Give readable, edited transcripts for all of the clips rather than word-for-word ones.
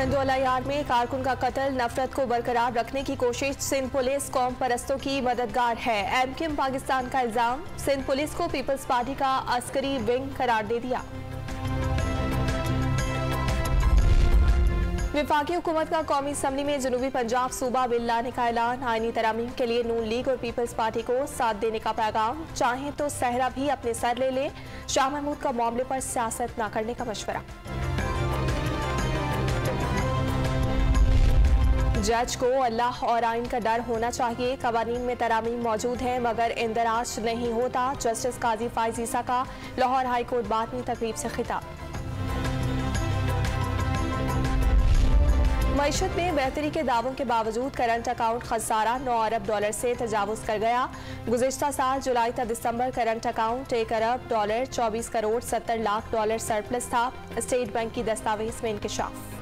Gondola yard में कारकुन का कत्ल, नफरत को बरकरार रखने की कोशिश। सिंध पुलिस कौम परस्तों की मददगार है, एमक्यूएम पाकिस्तान का इल्जाम। सिंध पुलिस को पीपल्स पार्टी का अस्करी विंग करार दे दिया। विफाकी हुकूमत का कौमी असम्बली में जनूबी पंजाब सूबा बिल लाने का ऐलान। आईनी तरामीम के लिए नून लीग और पीपल्स पार्टी को साथ देने का पैगाम। चाहें तो सहरा भी अपने सर ले लें, शाह महमूद का मामले पर सियासत न करने का मशवरा। जज को अल्लाह और आइन का डर होना चाहिए। कवानीन में तरामीम मौजूद हैं मगर इंदराज नहीं होता। जस्टिस काजी फाइज ईसा का लाहौर हाई कोर्ट बातमी तकरीब से खिताब। मईशत में बेहतरी के दावों के बावजूद करंट अकाउंट खसारा 9 अरब डॉलर से तजावुज कर गया। गुज़िश्ता साल जुलाई तक दिसंबर करंट अकाउंट 1 अरब dollar 24 crore 70 lakh dollar surplus था। स्टेट बैंक की दस्तावेज में इंकशाफ।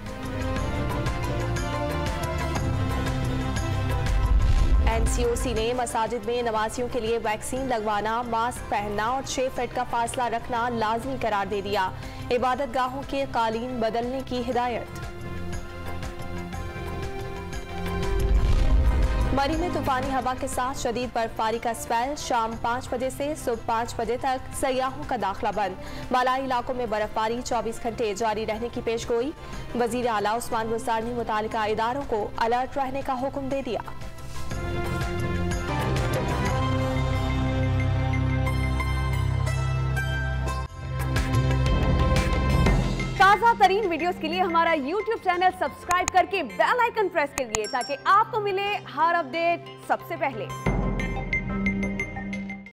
एनसीओसी ने मसाजिद में नमाजियों के लिए वैक्सीन लगवाना, मास्क पहनना और 6 फीट का फासला रखना लाजमी करार दे दिया। इबादत गाहों के कालीन बदलने की हिदायत। मरी में तूफानी हवा के साथ शदीद बर्फबारी का स्पेल। शाम 5 बजे से सुबह 5 बजे तक सयाहों का दाखिला बंद। मलाई इलाकों में बर्फबारी 24 घंटे जारी रहने की पेशगोई। वजीर आला उस्मान बुज़दार ने मुतालिका इदारों को अलर्ट रहने का हुक्म दे दिया। ताज़ा तरीन वीडियोस के लिए हमारा YouTube चैनल सब्सक्राइब करके बेल आइकन प्रेस कीजिए ताकि आपको मिले हर अपडेट सबसे पहले।